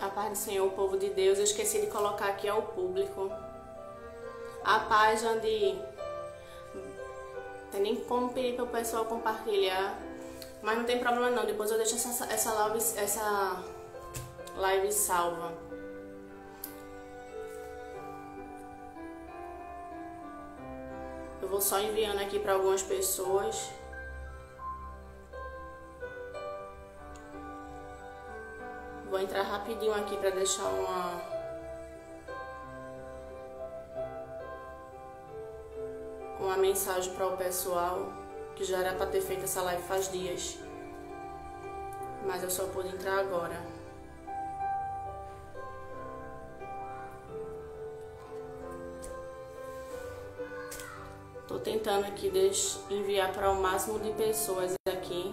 A paz do Senhor, povo de Deus. Eu esqueci de colocar aqui ao público. A paz onde tem nem como pedir para o pessoal compartilhar, mas não tem problema não. Depois eu deixo essa live salva. Eu vou só enviando aqui para algumas pessoas. Vou entrar rapidinho aqui para deixar uma mensagem para o pessoal, que já era para ter feito essa live faz dias, mas eu só pude entrar agora. Tô tentando aqui enviar para o máximo de pessoas aqui.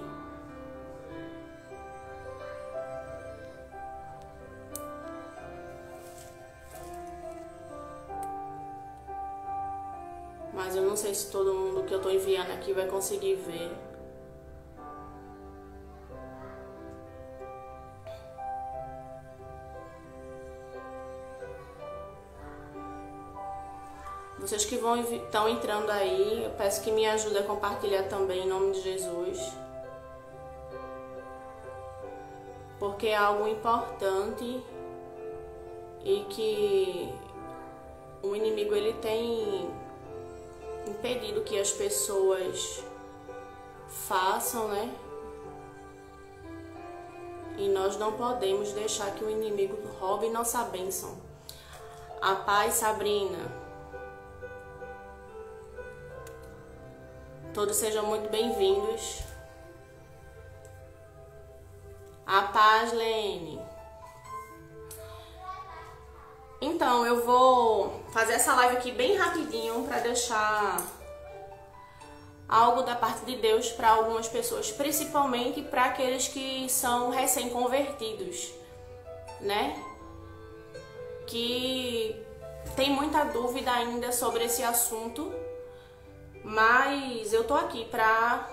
Mas eu não sei se todo mundo que eu tô enviando aqui vai conseguir ver. Vocês que estão entrando aí, eu peço que me ajudem a compartilhar também, em nome de Jesus. Porque é algo importante e que o inimigo ele tem impedido que as pessoas façam, né? E nós não podemos deixar que o inimigo roube nossa bênção. A paz, Sabrina. Todos sejam muito bem-vindos. A paz, Lene. Então, eu vou fazer essa live aqui bem rapidinho para deixar algo da parte de Deus para algumas pessoas, principalmente para aqueles que são recém-convertidos, né? Que tem muita dúvida ainda sobre esse assunto, mas eu tô aqui para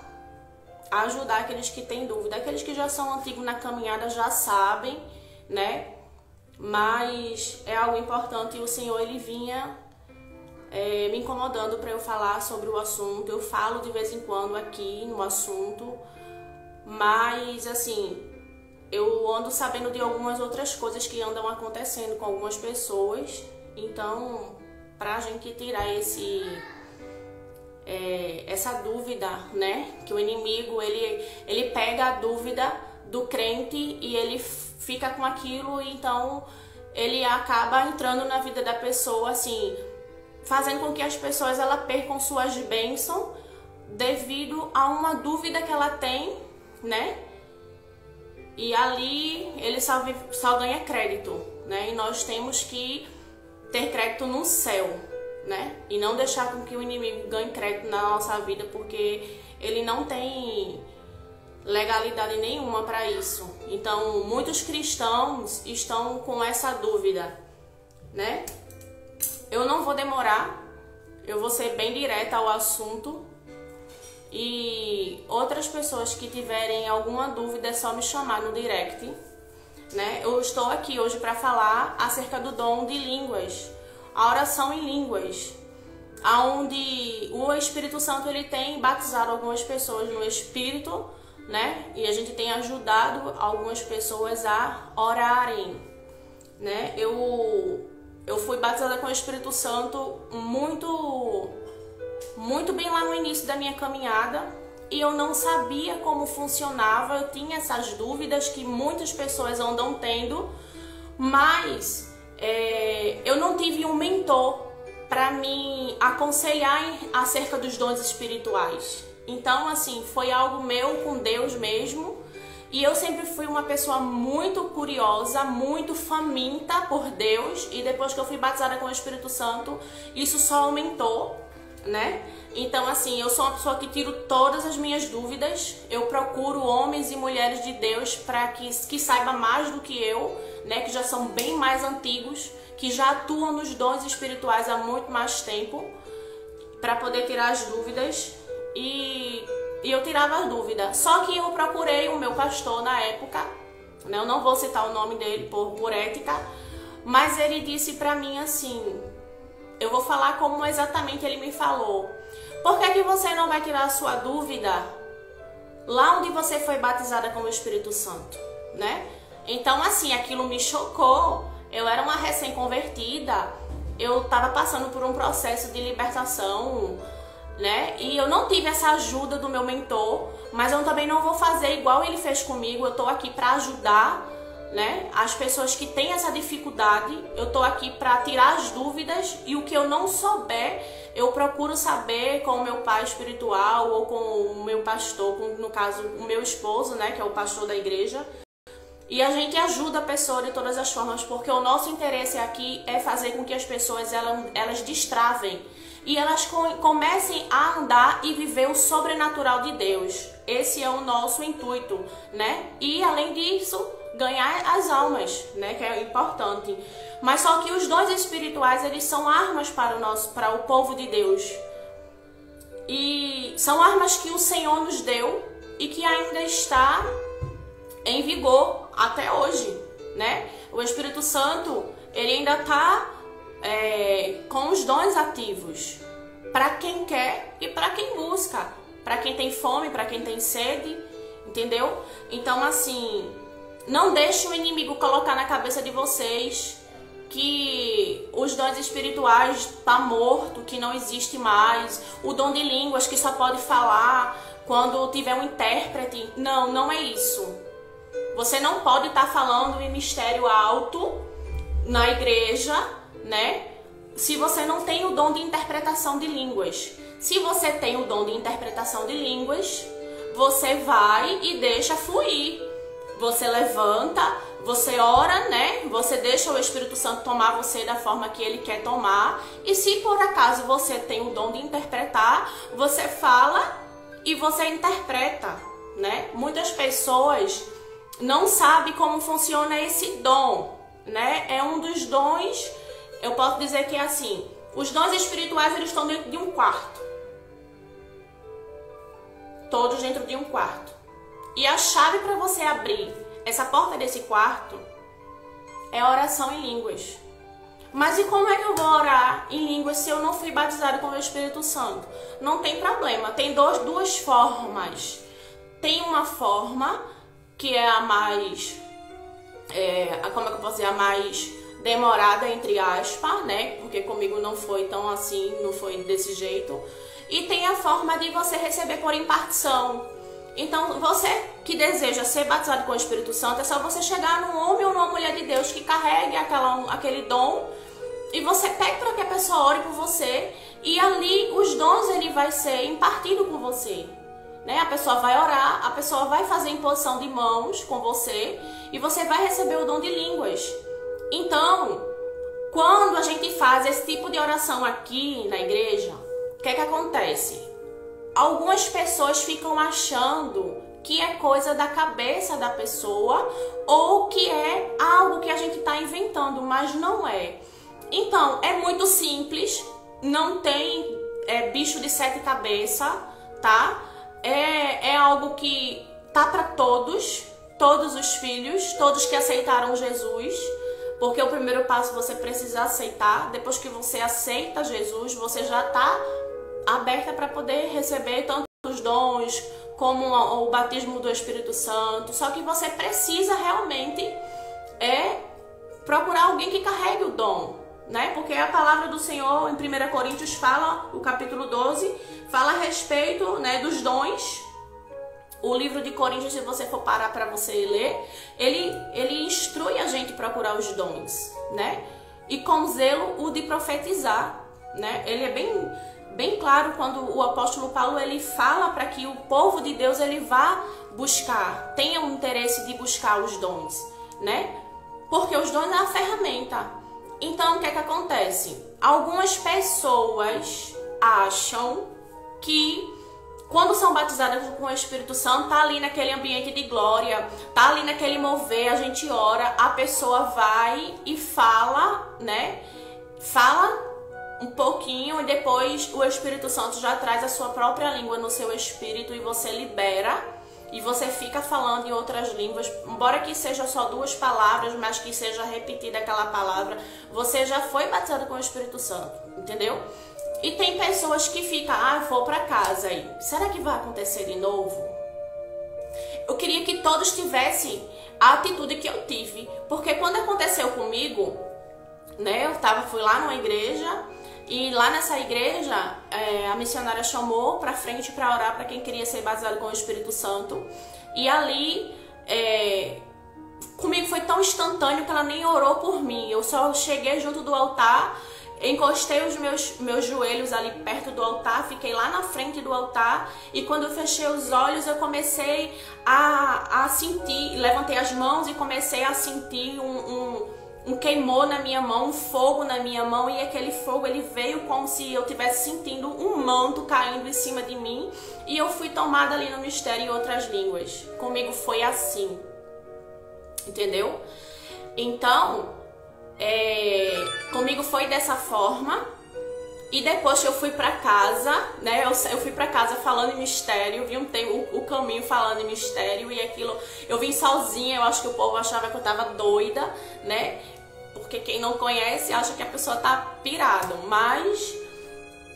ajudar aqueles que têm dúvida. Aqueles que já são antigos na caminhada já sabem, né? Mas é algo importante e o Senhor ele vinha me incomodando para eu falar sobre o assunto. Eu falo de vez em quando aqui no assunto, mas assim, eu ando sabendo de algumas outras coisas que andam acontecendo com algumas pessoas. Então, pra gente tirar essa dúvida, né? Que o inimigo ele pega a dúvida do crente e ele fica com aquilo, e então ele acaba entrando na vida da pessoa, assim, fazendo com que as pessoas ela percam suas bênçãos devido a uma dúvida que ela tem, né? E ali ele só ganha crédito, né? E nós temos que ter crédito no céu, né? E não deixar com que o inimigo ganhe crédito na nossa vida, porque ele não tem legalidade nenhuma para isso. Então, muitos cristãos estão com essa dúvida, né? Eu não vou demorar, eu vou ser bem direta ao assunto. E outras pessoas que tiverem alguma dúvida é só me chamar no direct, né? Eu estou aqui hoje para falar acerca do dom de línguas, a oração em línguas, aonde o Espírito Santo ele tem batizado algumas pessoas no Espírito, né? E a gente tem ajudado algumas pessoas a orarem, né? Eu fui batizada com o Espírito Santo muito bem lá no início da minha caminhada, e eu não sabia como funcionava. Eu tinha essas dúvidas que muitas pessoas andam tendo, mas eu não tive um mentor para me aconselhar acerca dos dons espirituais. Então, assim, foi algo meu com Deus mesmo. E eu sempre fui uma pessoa muito curiosa, muito faminta por Deus. E depois que eu fui batizada com o Espírito Santo, isso só aumentou, né? Então, assim, eu sou uma pessoa que tiro todas as minhas dúvidas. Eu procuro homens e mulheres de Deus para que saibam mais do que eu, né? Que já são bem mais antigos, que já atuam nos dons espirituais há muito mais tempo, para poder tirar as dúvidas. E eu tirava as dúvidas. Só que eu procurei o meu pastor na época, né? Eu não vou citar o nome dele por ética, mas ele disse pra mim assim, eu vou falar como exatamente ele me falou. Por que você não vai tirar a sua dúvida lá onde você foi batizada com o Espírito Santo, né? Então, assim, aquilo me chocou. Eu era uma recém-convertida, eu estava passando por um processo de libertação, né? E eu não tive essa ajuda do meu mentor, mas eu também não vou fazer igual ele fez comigo. Eu tô aqui para ajudar, né, as pessoas que têm essa dificuldade. Eu tô aqui para tirar as dúvidas, e o que eu não souber, eu procuro saber com o meu pai espiritual ou com o meu pastor, no caso, o meu esposo, né, que é o pastor da igreja. E a gente ajuda a pessoa de todas as formas, porque o nosso interesse aqui é fazer com que as pessoas elas destravem e elas comecem a andar e viver o sobrenatural de Deus. Esse é o nosso intuito, né? E além disso, ganhar as almas, né? Que é importante. Mas só que os dons espirituais, eles são armas para o povo de Deus. E são armas que o Senhor nos deu e que ainda está em vigor até hoje, né? O Espírito Santo, ele ainda está com os dons ativos para quem quer e para quem busca, para quem tem fome, para quem tem sede, entendeu? Então, assim, não deixe o inimigo colocar na cabeça de vocês que os dons espirituais tá morto, que não existe mais, o dom de línguas que só pode falar quando tiver um intérprete. Não, não é isso. Você não pode estar falando em mistério alto na igreja, né? Se você não tem o dom de interpretação de línguas. Se você tem o dom de interpretação de línguas, você vai e deixa fluir. Você levanta, você ora, né? Você deixa o Espírito Santo tomar você da forma que ele quer tomar. E se por acaso você tem o dom de interpretar, você fala e você interpreta, né? Muitas pessoas não sabem como funciona esse dom, né? É um dos dons, eu posso dizer que é assim, os dons espirituais, eles estão dentro de um quarto. Todos dentro de um quarto. E a chave para você abrir essa porta desse quarto é a oração em línguas. Mas e como é que eu vou orar em línguas se eu não fui batizado com o Espírito Santo? Não tem problema, tem duas formas. Tem uma forma que é a mais, como é que eu posso dizer, a mais demorada, entre aspas, né? Porque comigo não foi tão assim, não foi desse jeito. E tem a forma de você receber por impartição. Então, você que deseja ser batizado com o Espírito Santo, é só você chegar num homem ou numa mulher de Deus que carregue aquele dom, e você pede para que a pessoa ore por você, e ali os dons ele vai ser impartido com você, né? A pessoa vai orar, a pessoa vai fazer imposição de mãos com você, e você vai receber o dom de línguas. Então, quando a gente faz esse tipo de oração aqui na igreja, o que é que acontece? Algumas pessoas ficam achando que é coisa da cabeça da pessoa ou que é algo que a gente está inventando, mas não é. Então, é muito simples, não tem bicho de 7 cabeças, tá? É algo que tá para todos os filhos, todos que aceitaram Jesus, porque o primeiro passo você precisa aceitar. Depois que você aceita Jesus, você já tá aberta para poder receber tanto os dons como o batismo do Espírito Santo. Só que você precisa realmente procurar alguém que carregue o dom, né? Porque a palavra do Senhor em 1 Coríntios fala, o capítulo 12, fala a respeito, né, dos dons. O livro de Coríntios, se você for parar para você ler, ele instrui a gente a procurar os dons, né? E com zelo o de profetizar, né? Ele é bem claro quando o apóstolo Paulo ele fala para que o povo de Deus ele vá buscar, tenha o interesse de buscar os dons, né? Porque os dons é a ferramenta. Então, o que é que acontece? Algumas pessoas acham que quando são batizadas com o Espírito Santo, tá ali naquele ambiente de glória, tá ali naquele mover, a gente ora, a pessoa vai e fala, né? Fala um pouquinho e depois o Espírito Santo já traz a sua própria língua no seu espírito e você libera e você fica falando em outras línguas, embora que seja só 2 palavras, mas que seja repetida aquela palavra, você já foi batizado com o Espírito Santo, entendeu? E tem pessoas que ficam, vou pra casa aí, será que vai acontecer de novo? Eu queria que todos tivessem a atitude que eu tive, porque quando aconteceu comigo, né, fui lá numa igreja, e lá nessa igreja, a missionária chamou pra frente pra orar pra quem queria ser batizado com o Espírito Santo. E ali, comigo foi tão instantâneo que ela nem orou por mim. Eu só cheguei junto do altar, encostei os meus joelhos ali perto do altar, fiquei lá na frente do altar. E quando eu fechei os olhos, eu comecei a sentir, levantei as mãos e comecei a sentir um queimou na minha mão, um fogo na minha mão, e aquele fogo ele veio como se eu estivesse sentindo um manto caindo em cima de mim, e eu fui tomada ali no mistério em outras línguas. Comigo foi assim, entendeu? Então, comigo foi dessa forma. E depois que eu fui pra casa, né, eu fui pra casa falando em mistério, vi o caminho falando em mistério, e aquilo, eu vim sozinha, eu acho que o povo achava que eu tava doida, né, porque quem não conhece acha que a pessoa tá pirada, mas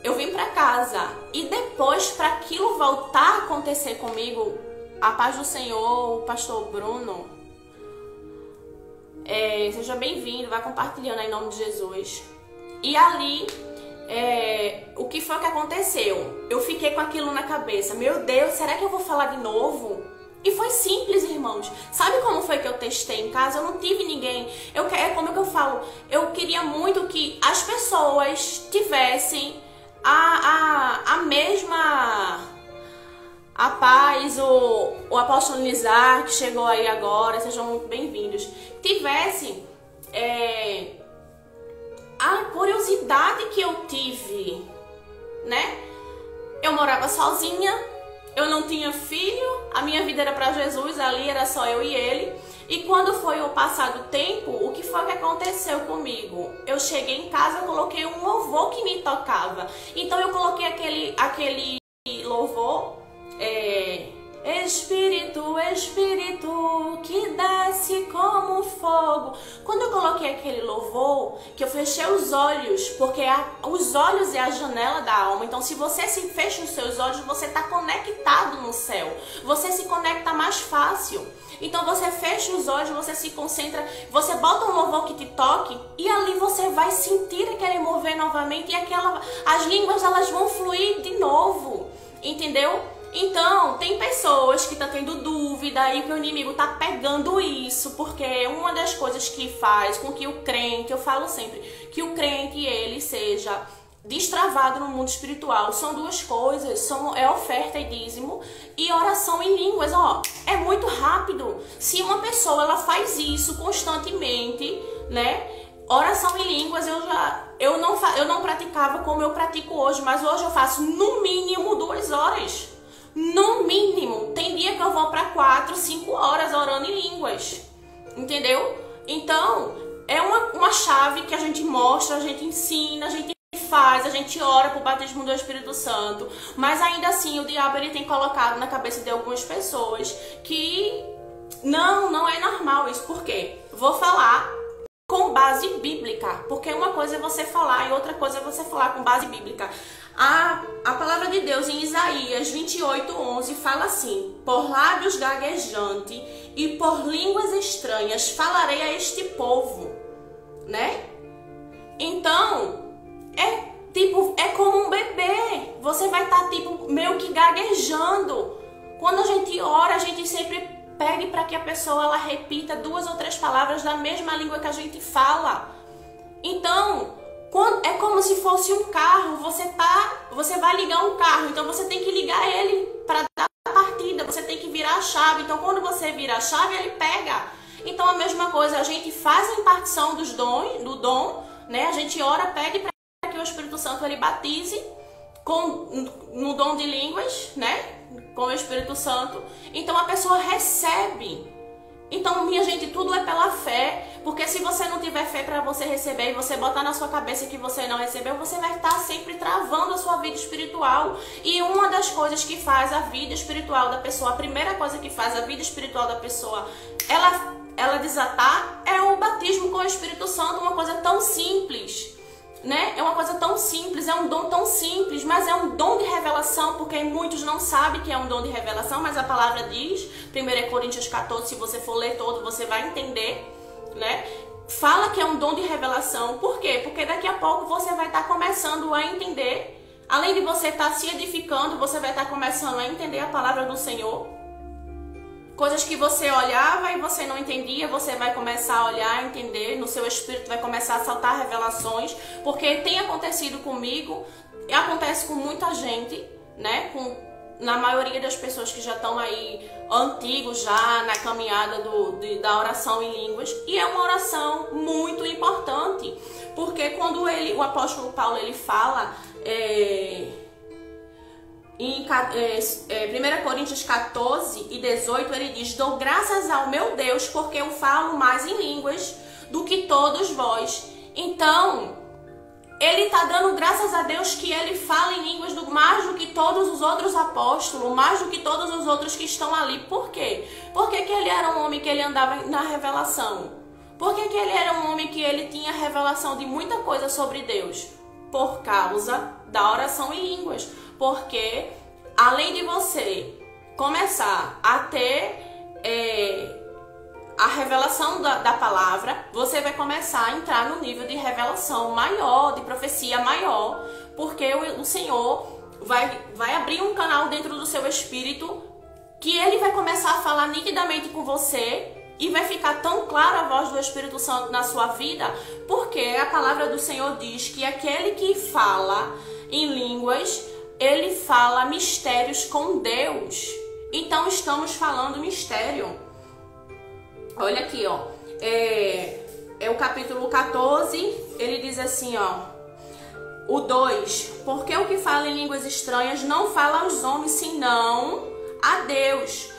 eu vim pra casa, e depois pra aquilo voltar a acontecer comigo, a paz do Senhor, o pastor Bruno, seja bem-vindo, vai compartilhando aí em nome de Jesus, e ali, o que foi que aconteceu? Eu fiquei com aquilo na cabeça. Meu Deus, será que eu vou falar de novo? E foi simples, irmãos. Sabe como foi que eu testei em casa? Eu não tive ninguém. Como que eu falo? Eu queria muito que as pessoas tivessem a mesma... A paz, o apóstolo Nizar, que chegou aí agora, sejam muito bem-vindos. Tivessem... a curiosidade que eu tive, né? Eu morava sozinha, eu não tinha filho, a minha vida era para Jesus, ali era só eu e ele. E quando foi o passado tempo, o que foi que aconteceu comigo? Eu cheguei em casa, coloquei um louvor que me tocava. Então eu coloquei aquele louvor, Espírito, Espírito, que desce como fogo. Quando eu coloquei aquele louvor, que eu fechei os olhos, porque os olhos é a janela da alma. Então, se você se fecha os seus olhos, você está conectado no céu. Você se conecta mais fácil. Então, você fecha os olhos, você se concentra, você bota um louvor que te toque, e ali você vai sentir aquele mover novamente, e as línguas elas vão fluir de novo. Entendeu? Então, tem pessoas que estão tendo dúvida e que o inimigo está pegando isso, porque uma das coisas que faz com que o crente, eu falo sempre, que o crente ele seja destravado no mundo espiritual, são 2 coisas, é oferta e dízimo e oração em línguas. É muito rápido. Se uma pessoa ela faz isso constantemente, né? Oração em línguas eu não praticava como eu pratico hoje, mas hoje eu faço no mínimo 2 horas. No mínimo. Tem dia que eu vou para 4, 5 horas orando em línguas. Entendeu? Então, é uma chave que a gente mostra, a gente ensina, a gente faz, a gente ora pro batismo do Espírito Santo. Mas ainda assim, o diabo ele tem colocado na cabeça de algumas pessoas que não é normal isso. Por quê? Vou falar com base bíblica, porque uma coisa é você falar e outra coisa é você falar com base bíblica. A palavra de Deus em Isaías 28:11 fala assim: por lábios gaguejantes e por línguas estranhas falarei a este povo, né? Então, é como um bebê, você vai estar meio que gaguejando. Quando a gente ora, a gente sempre pede para que a pessoa ela repita 2 ou 3 palavras da mesma língua que a gente fala. Então, é como se fosse um carro, você vai ligar um carro, então você tem que ligar ele para dar a partida, você tem que virar a chave. Então, quando você vira a chave, ele pega. Então, a mesma coisa, a gente faz a impartição do dom, né? A gente ora, pede para que o Espírito Santo ele batize no dom de línguas, né? Com o Espírito Santo. Então a pessoa recebe. Então, minha gente, tudo é pela fé, porque se você não tiver tiver fé para você receber e você botar na sua cabeça que você não recebeu, você vai estar sempre travando a sua vida espiritual. E uma das coisas que faz a vida espiritual da pessoa, a primeira coisa que faz a vida espiritual da pessoa, ela desatar, é o batismo com o Espírito Santo, uma coisa tão simples, né? É uma coisa tão simples, é um dom tão simples, mas é um dom de revelação, porque muitos não sabem que é um dom de revelação, mas a palavra diz, 1 Coríntios 14, se você for ler todo, você vai entender, né? Fala que é um dom de revelação. Por quê? Porque daqui a pouco você vai estar começando a entender, além de você estar se edificando, você vai estar começando a entender a palavra do Senhor. Coisas que você olhava e você não entendia, você vai começar a olhar, entender, no seu espírito vai começar a saltar revelações, porque tem acontecido comigo, e acontece com muita gente, né? Na maioria das pessoas que já estão aí antigos, já na caminhada da oração em línguas, e é uma oração muito importante, porque quando o apóstolo Paulo ele fala em 1 Coríntios 14 e 18, ele diz: dou graças ao meu Deus porque eu falo mais em línguas do que todos vós. Então, ele está dando graças a Deus que ele fala em línguas mais do que todos os outros apóstolos, mais do que todos os outros que estão ali. Por quê? Porque que ele era um homem que ele andava na revelação. Por que ele era um homem que ele tinha revelação de muita coisa sobre Deus? Por causa da oração em línguas. Porque além de você começar a ter a revelação da palavra, você vai começar a entrar no nível de revelação maior, de profecia maior, porque o Senhor vai abrir um canal dentro do seu espírito que ele vai começar a falar nitidamente com você e vai ficar tão clara a voz do Espírito Santo na sua vida, porque a palavra do Senhor diz que aquele que fala em línguas, ele fala mistérios com Deus. Então estamos falando mistério. Olha aqui, ó. É o capítulo 14, ele diz assim, ó. O 2. Porque o que fala em línguas estranhas não fala aos homens, senão a Deus.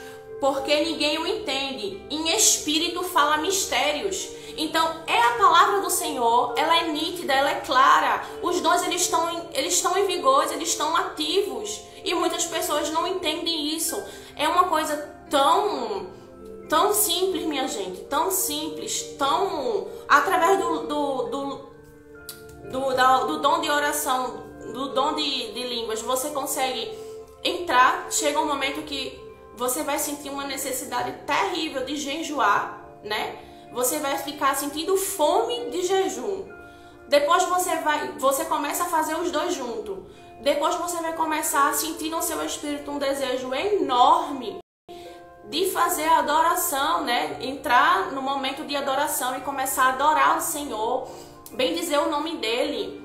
Porque ninguém o entende. Em espírito fala mistérios. Então, é a palavra do Senhor, ela é nítida, ela é clara. Os dons, eles estão em vigor, eles estão ativos. E muitas pessoas não entendem isso. É uma coisa tão simples, minha gente, tão simples, tão... Através do dom de oração, do dom de línguas, você consegue entrar. Chega um momento que você vai sentir uma necessidade terrível de jejuar, né? Você vai ficar sentindo fome de jejum. Depois você começa a fazer os dois juntos. Depois você vai começar a sentir no seu espírito um desejo enorme de fazer a adoração, né? Entrar no momento de adoração e começar a adorar o Senhor, bem dizer o nome dele.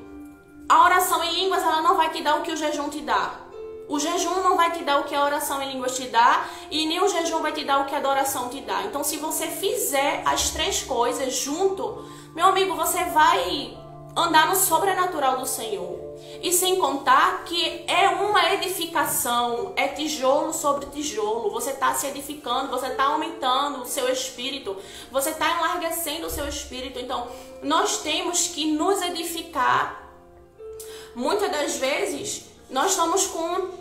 A oração em línguas, ela não vai te dar o que o jejum te dá. O jejum não vai te dar o que a oração em línguas te dá, e nem o jejum vai te dar o que a adoração te dá. Então, se você fizer as três coisas junto, meu amigo, você vai andar no sobrenatural do Senhor. E sem contar que é uma edificação, é tijolo sobre tijolo. Você está se edificando, você está aumentando o seu espírito, você está enlarguecendo o seu espírito. Então, nós temos que nos edificar. Muitas das vezes, nós estamos com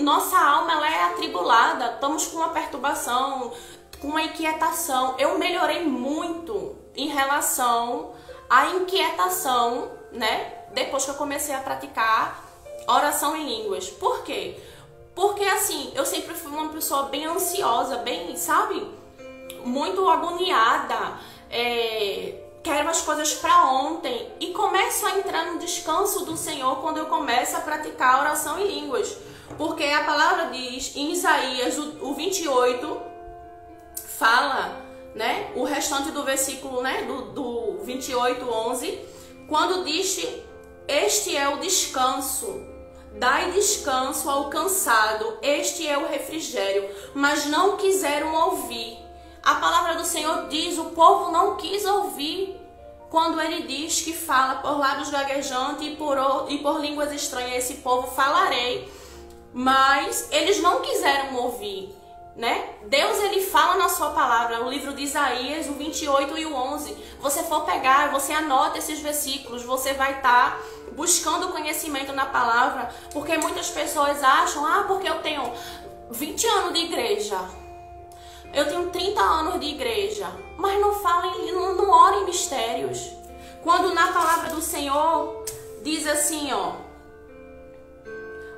nossa alma ela é atribulada, estamos com uma perturbação, com uma inquietação. Eu melhorei muito em relação à inquietação, né? Depois que eu comecei a praticar oração em línguas. Por quê? Porque assim, eu sempre fui uma pessoa bem ansiosa, bem, sabe? Muito agoniada, quero as coisas para ontem. E começo a entrar no descanso do Senhor quando eu começo a praticar a oração em línguas. Porque a palavra diz, em Isaías, o 28, fala, né? O restante do versículo, né? Do 28, 11, quando diz: este é o descanso, dai descanso ao cansado, este é o refrigério, mas não quiseram ouvir. A palavra do Senhor diz, o povo não quis ouvir, quando ele diz que fala por lábios gaguejantes e por línguas estranhas, esse povo falarei, mas eles não quiseram ouvir. né? Deus, ele fala na sua palavra, o livro de Isaías, o 28 e o 11. Você for pegar, você anota esses versículos, você vai estar buscando conhecimento na palavra, porque muitas pessoas acham, porque eu tenho 20 anos de igreja, eu tenho 30 anos de igreja, mas não não ora em mistérios. Quando na palavra do Senhor diz assim, ó,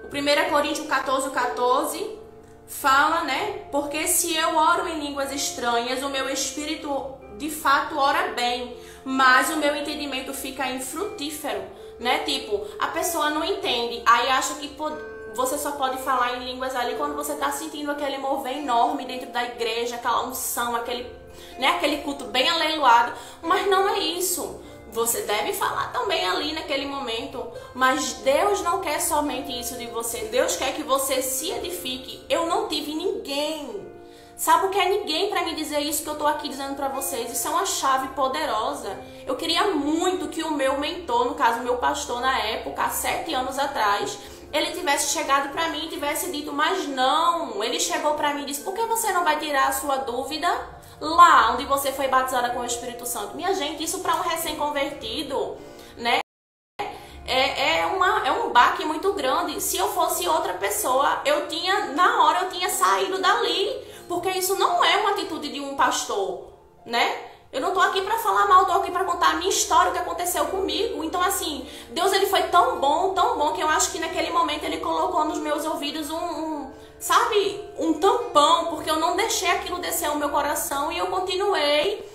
o 1 Coríntios 14:14 fala, né? Porque se eu oro em línguas estranhas, o meu espírito de fato ora bem, mas o meu entendimento fica infrutífero, né? Tipo, a pessoa não entende, aí acha que você só pode falar em línguas ali quando você tá sentindo aquele mover enorme dentro da igreja, aquela unção, aquele culto bem aleiloado, mas não é isso. Você deve falar também ali naquele momento, mas Deus não quer somente isso de você. Deus quer que você se edifique. Eu não tive ninguém, sabe o que é ninguém para me dizer isso que eu tô aqui dizendo para vocês? Isso é uma chave poderosa. Eu queria muito que o meu mentor, no caso o meu pastor na época, há 7 anos atrás, ele tivesse chegado para mim e tivesse dito, mas não. Ele chegou para mim e disse, por que você não vai tirar a sua dúvida lá onde você foi batizada com o Espírito Santo? Minha gente, isso para um recém-convertido, né, é um baque muito grande. Se eu fosse outra pessoa, na hora eu tinha saído dali, porque isso não é uma atitude de um pastor, né? Eu não tô aqui para falar mal, tô aqui para contar a minha história, o que aconteceu comigo. Então assim, Deus, ele foi tão bom, que eu acho que naquele momento ele colocou nos meus ouvidos um tampão, porque eu não deixei aquilo descer ao meu coração e eu continuei,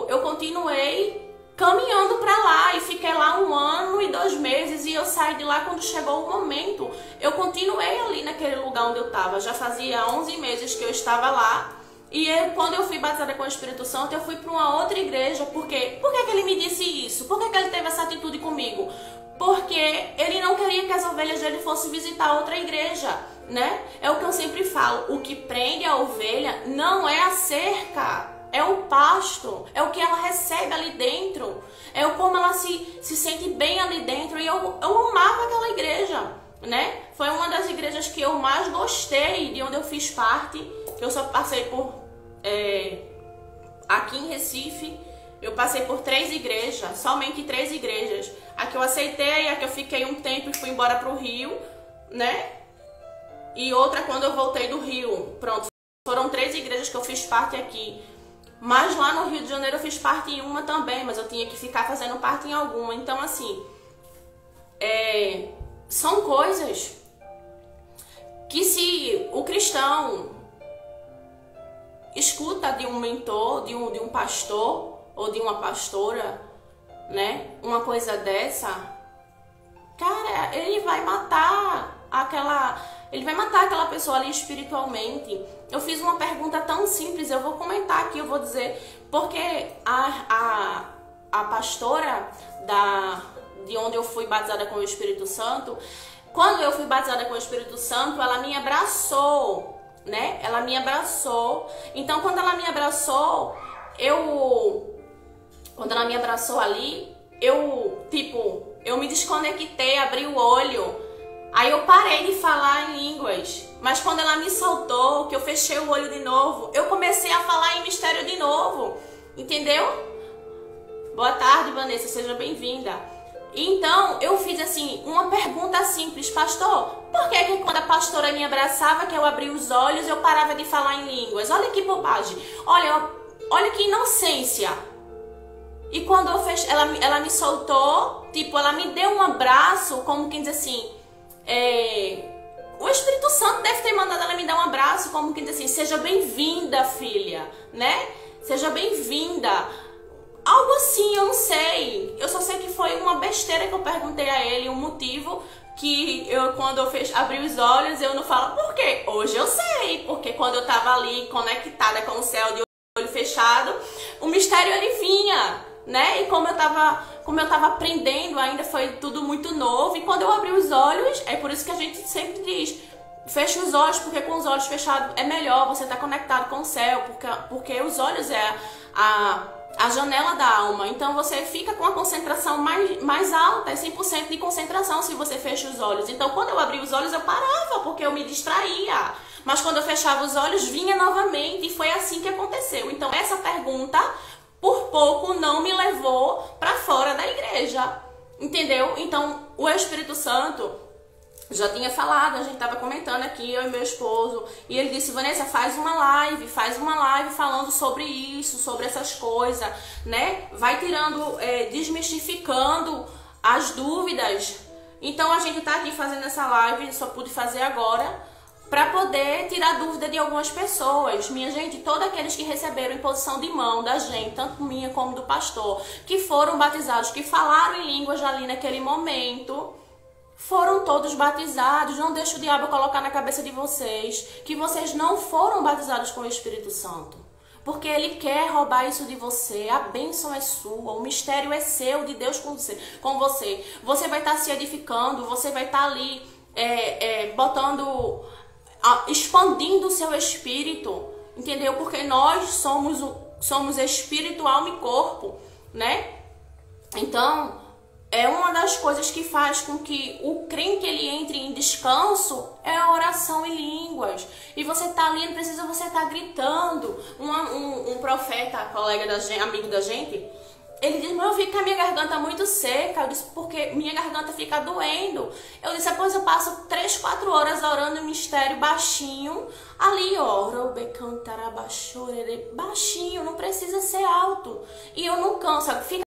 eu continuei caminhando pra lá e fiquei lá 1 ano e 2 meses e eu saí de lá quando chegou o momento. Eu continuei ali naquele lugar onde eu tava, já fazia 11 meses que eu estava lá e quando eu fui batizada com o Espírito Santo, eu fui pra uma outra igreja. Por quê? Por que ele me disse isso? Por que ele teve essa atitude comigo? Porque ele não queria que as ovelhas dele fossem visitar outra igreja, né? É o que eu sempre falo, o que prende a ovelha não é a cerca, é o pasto, é o que ela recebe ali dentro, é como ela se sente bem ali dentro. E eu amava aquela igreja, né? Foi uma das igrejas que eu mais gostei, de onde eu fiz parte. Eu só passei por, aqui em Recife, eu passei por 3 igrejas, somente 3 igrejas. A que eu aceitei, a que eu fiquei um tempo e fui embora pro Rio, né? E outra quando eu voltei do Rio. Pronto, foram 3 igrejas que eu fiz parte aqui. Mas lá no Rio de Janeiro eu fiz parte em uma também, mas eu tinha que ficar fazendo parte em alguma. Então assim, são coisas que se o cristão escuta de um mentor, de um pastor ou de uma pastora, né, uma coisa dessa, cara, ele vai matar aquela pessoa ali espiritualmente. Eu fiz uma pergunta tão simples, eu vou comentar aqui, eu vou dizer, porque a pastora de onde eu fui batizada com o Espírito Santo, quando eu fui batizada com o Espírito Santo, ela me abraçou, né? Ela me abraçou. Então, quando ela me abraçou, ali, eu me desconectei, abri o olho. Aí eu parei de falar em línguas. Mas quando ela me soltou, que eu fechei o olho de novo, eu comecei a falar em mistério de novo. Entendeu? Boa tarde, Vanessa, seja bem-vinda. Então, eu fiz assim, uma pergunta simples. Pastor, por que quando a pastora me abraçava, que eu abria os olhos, eu parava de falar em línguas? Olha que bobagem. Olha que inocência. E quando ela me soltou, ela me deu um abraço, como quem diz assim, o Espírito Santo deve ter mandado ela me dar um abraço, como quem diz assim, seja bem-vinda, filha, né? Seja bem-vinda. Algo assim, eu não sei. Eu só sei que foi uma besteira que eu perguntei a ele, um motivo que quando eu abri os olhos, eu não falo por quê. Hoje eu sei, porque quando eu tava ali conectada com o céu de olho fechado, o mistério ele vinha, né? E como eu tava aprendendo ainda, foi tudo muito novo. E quando eu abri os olhos, é por isso que a gente sempre diz, fecha os olhos, porque com os olhos fechados é melhor, você tá conectado com o céu, porque os olhos é a janela da alma. Então você fica com a concentração mais alta, é 100% de concentração se você fecha os olhos. Então quando eu abri os olhos eu parava, porque eu me distraía. mas quando eu fechava os olhos, vinha novamente, e foi assim que aconteceu. Então, essa pergunta, por pouco, não me levou para fora da igreja, entendeu? Então, o Espírito Santo já tinha falado, a gente estava comentando aqui, eu e meu esposo, e ele disse: Vanessa, faz uma live falando sobre isso, sobre essas coisas, né? Vai tirando, desmistificando as dúvidas. Então a gente tá aqui fazendo essa live, só pude fazer agora, para poder tirar dúvida de algumas pessoas. Minha gente, todos aqueles que receberam imposição de mão da gente, tanto minha como do pastor, que foram batizados, que falaram em línguas ali naquele momento, foram todos batizados. Não deixe o diabo colocar na cabeça de vocês que vocês não foram batizados com o Espírito Santo, porque ele quer roubar isso de você. A bênção é sua, o mistério é seu, de Deus com você. Você vai estar se edificando, você vai estar ali expandindo o seu espírito, entendeu? Porque nós somos espírito, alma e corpo, né? Então, é uma das coisas que faz com que o crente ele entre em descanso, é a oração em línguas. E você tá ali, não precisa você tá gritando. Um profeta, colega da gente, amigo da gente, ele disse: eu vi que a minha garganta muito seca. Eu disse: porque minha garganta fica doendo. Eu disse: depois eu passo 3, 4 horas orando em mistério baixinho. Ali, ó, baixinho, não precisa ser alto. E eu não canso, fica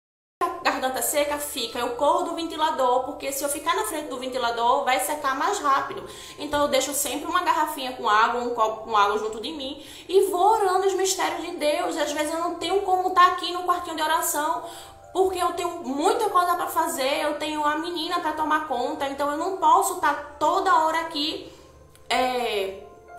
garganta seca, fica. Eu corro do ventilador, porque se eu ficar na frente do ventilador, vai secar mais rápido. Então eu deixo sempre uma garrafinha com água, um copo com água junto de mim, e vou orando os mistérios de Deus. Às vezes eu não tenho como estar aqui no quartinho de oração, porque eu tenho muita coisa para fazer, eu tenho a menina para tomar conta, então eu não posso estar toda hora aqui.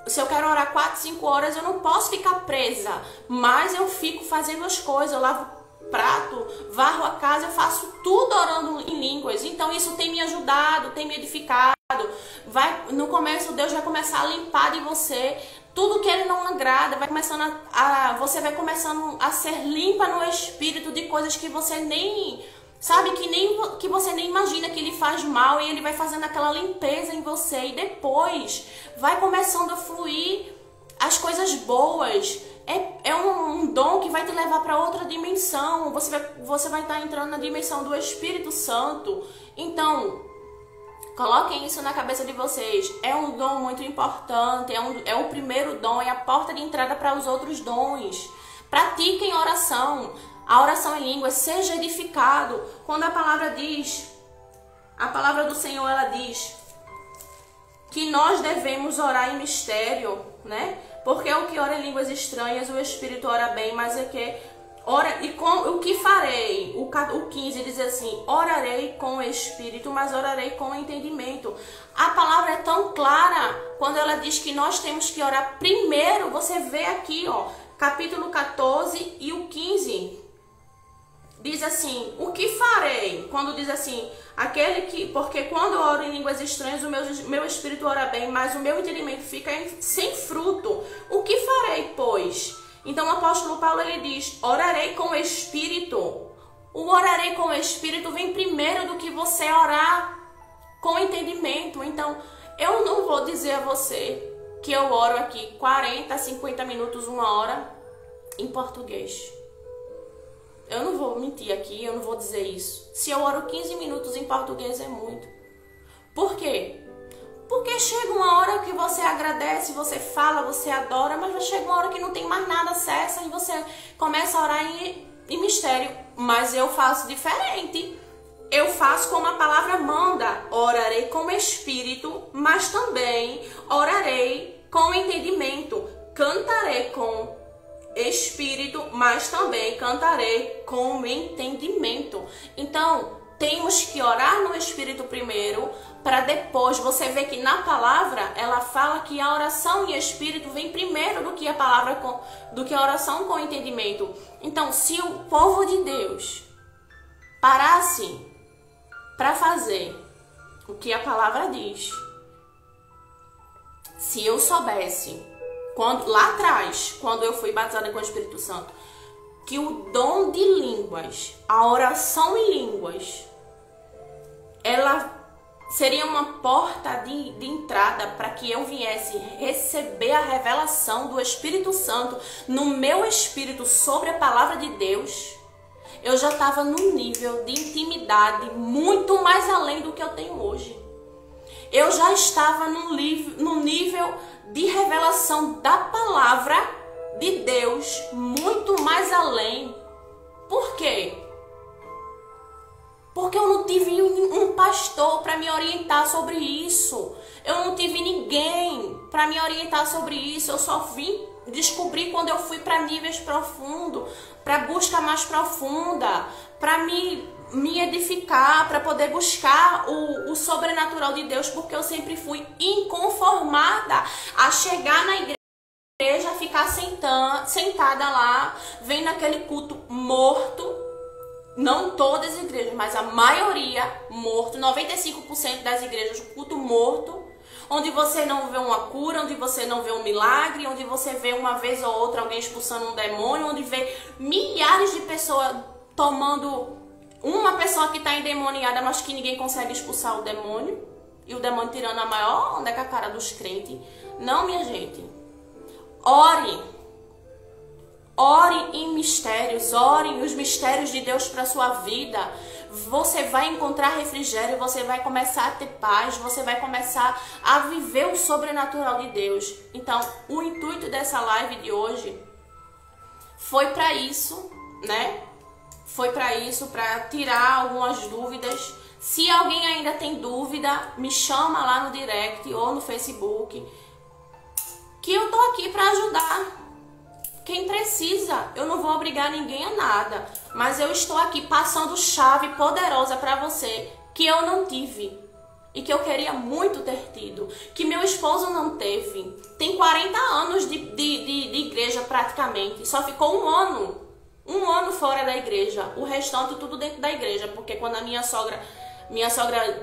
Se eu quero orar 4, 5 horas, eu não posso ficar presa, mas eu fico fazendo as coisas. Eu lavo prato, varro a casa, eu faço tudo orando em línguas. Então isso tem me ajudado, tem me edificado. No começo Deus vai começar a limpar de você tudo que ele não agrada, você vai começando a ser limpa no espírito de coisas que você nem sabe, que você nem imagina que ele faz mal, e ele vai fazendo aquela limpeza em você, e depois vai começando a fluir as coisas boas. É um dom que vai te levar para outra dimensão. Você vai estar entrando na dimensão do Espírito Santo. Então, coloquem isso na cabeça de vocês. É um dom muito importante. É o primeiro dom, é a porta de entrada para os outros dons. Pratiquem oração. A oração em línguas, seja edificado. Quando a palavra do Senhor, ela diz que nós devemos orar em mistério, né? Porque o que ora em línguas estranhas, o Espírito ora bem, mas é que ora, e com o que farei? O 15 diz assim: orarei com o Espírito, mas orarei com o entendimento. A palavra é tão clara quando ela diz que nós temos que orar primeiro. Você vê aqui, ó, capítulo 14 e o 15. Diz assim: o que farei? Quando diz assim, porque quando eu oro em línguas estranhas, o meu espírito ora bem, mas o meu entendimento fica sem fruto. O que farei, pois? Então o apóstolo Paulo, ele diz: orarei com o Espírito. O orarei com o Espírito vem primeiro do que você orar com entendimento. Então eu não vou dizer a você que eu oro aqui 40, 50 minutos, 1 hora em português. Eu não vou mentir aqui, eu não vou dizer isso. Se eu oro 15 minutos em português é muito. Por quê? Porque chega uma hora que você agradece, você fala, você adora, mas vai chegar uma hora que não tem mais nada, cessa, e você começa a orar em mistério. Mas eu faço diferente. Eu faço como a palavra manda. Orarei com o Espírito, mas também orarei com entendimento. Cantarei com Espírito, mas também cantarei com entendimento. Então, temos que orar no Espírito primeiro, para depois. Você vê que na palavra ela fala que a oração em Espírito vem primeiro do que a oração com entendimento. Então, se o povo de Deus parasse para fazer o que a palavra diz, se eu soubesse lá atrás, quando eu fui batizada com o Espírito Santo, que o dom de línguas, a oração em línguas, ela seria uma porta de entrada para que eu viesse receber a revelação do Espírito Santo no meu espírito sobre a palavra de Deus. Eu já estava num nível de intimidade muito mais além do que eu tenho hoje. Eu já estava num nível de revelação da palavra de Deus muito mais além. Por quê? Porque eu não tive um pastor para me orientar sobre isso. Eu não tive ninguém para me orientar sobre isso. Eu só vim descobrir quando eu fui para níveis profundos, para busca mais profunda, para me edificar, para poder buscar o sobrenatural de Deus, porque eu sempre fui inconformada a chegar na igreja, ficar sentada lá, vendo aquele culto morto. Não todas as igrejas, mas a maioria morto, 95% das igrejas, culto morto, onde você não vê uma cura, onde você não vê um milagre, onde você vê uma vez ou outra alguém expulsando um demônio, onde vê milhares de pessoas tomando, uma pessoa que está endemoniada, mas que ninguém consegue expulsar o demônio, e o demônio tirando a maior onda com a cara dos crentes. Não, minha gente. Ore em mistérios, ore os mistérios de Deus para a sua vida. Você vai encontrar refrigério, você vai começar a ter paz, você vai começar a viver o sobrenatural de Deus. Então, o intuito dessa live de hoje foi para isso, né? Foi para isso, para tirar algumas dúvidas. Se alguém ainda tem dúvida, me chama lá no direct ou no Facebook, que eu tô aqui para ajudar. Quem precisa, eu não vou obrigar ninguém a nada, mas eu estou aqui passando chave poderosa para você que eu não tive e que eu queria muito ter tido, que meu esposo não teve. Tem 40 anos de igreja praticamente, só ficou um ano fora da igreja, o restante tudo dentro da igreja, porque quando a minha sogra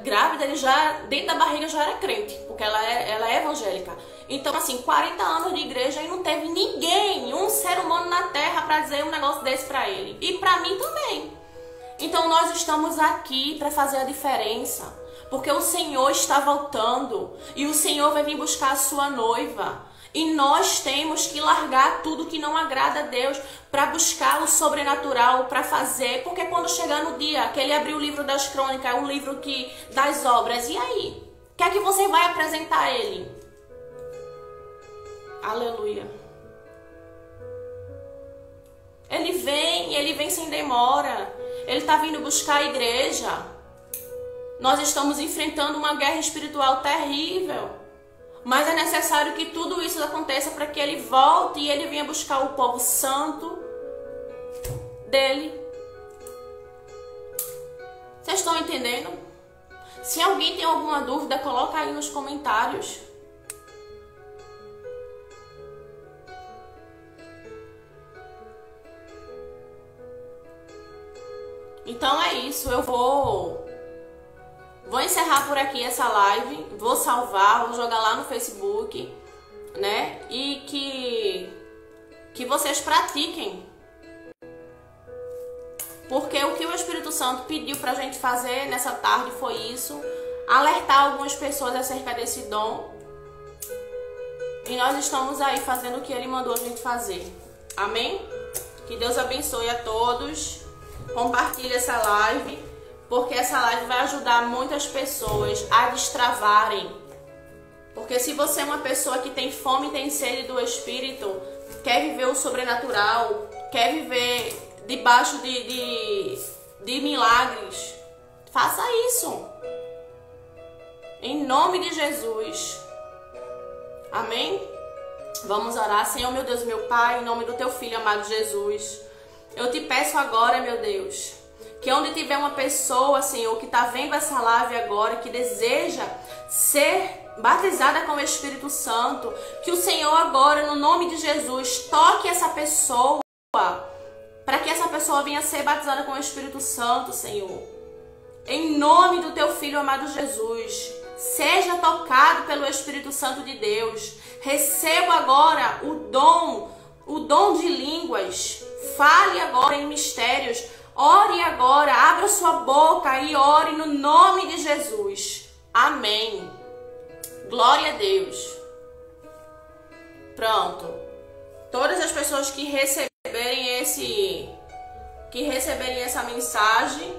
grávida, ele já, dentro da barriga já era crente, porque ela é evangélica. Então, assim, 40 anos de igreja e não teve ninguém, um ser humano na terra para dizer um negócio desse para ele. E para mim também. Então, nós estamos aqui para fazer a diferença, porque o Senhor está voltando e o Senhor vai vir buscar a sua noiva. E nós temos que largar tudo que não agrada a Deus para buscar o sobrenatural, para fazer. Porque quando chegar no dia que ele abrir o livro das crônicas, o livro das obras, e aí? O que é que você vai apresentar a ele? Aleluia. Ele vem sem demora. Ele está vindo buscar a igreja. Nós estamos enfrentando uma guerra espiritual terrível. Mas é necessário que tudo isso aconteça para que ele volte e ele venha buscar o povo santo dele. Vocês estão entendendo? Se alguém tem alguma dúvida, coloca aí nos comentários. Então é isso, eu vou encerrar por aqui essa live, vou salvar, vou jogar lá no Facebook, né? E que vocês pratiquem. Porque o que o Espírito Santo pediu pra gente fazer nessa tarde foi isso, alertar algumas pessoas acerca desse dom. E nós estamos aí fazendo o que ele mandou a gente fazer. Amém? Que Deus abençoe a todos. Compartilhe essa live, porque essa live vai ajudar muitas pessoas a destravarem. Porque se você é uma pessoa que tem fome e tem sede do Espírito, quer viver o sobrenatural, quer viver debaixo de milagres, faça isso. Em nome de Jesus. Amém? Vamos orar. Senhor, meu Deus, meu Pai, em nome do Teu Filho amado Jesus, eu te peço agora, meu Deus, que onde tiver uma pessoa, Senhor, que está vendo essa live agora, que deseja ser batizada com o Espírito Santo, que o Senhor agora, no nome de Jesus, toque essa pessoa, para que essa pessoa venha ser batizada com o Espírito Santo, Senhor. Em nome do Teu Filho amado Jesus, seja tocado pelo Espírito Santo de Deus. Receba agora o dom de línguas. Fale agora em mistérios. Ore agora, abra sua boca e ore no nome de Jesus. Amém. Glória a Deus. Pronto. Todas as pessoas que receberem essa mensagem,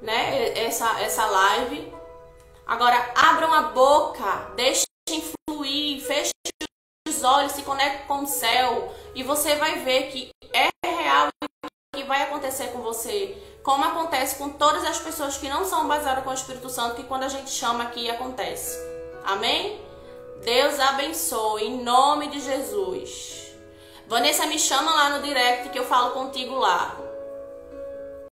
né? Essa live. Agora abram a boca, deixem fluir, fechem os olhos, se conectem com o céu e você vai ver que é real e que vai acontecer com você. Como acontece com todas as pessoas que não são baseadas com o Espírito Santo, que quando a gente chama aqui acontece. Amém? Deus abençoe, em nome de Jesus. Vanessa, me chama lá no direct que eu falo contigo lá.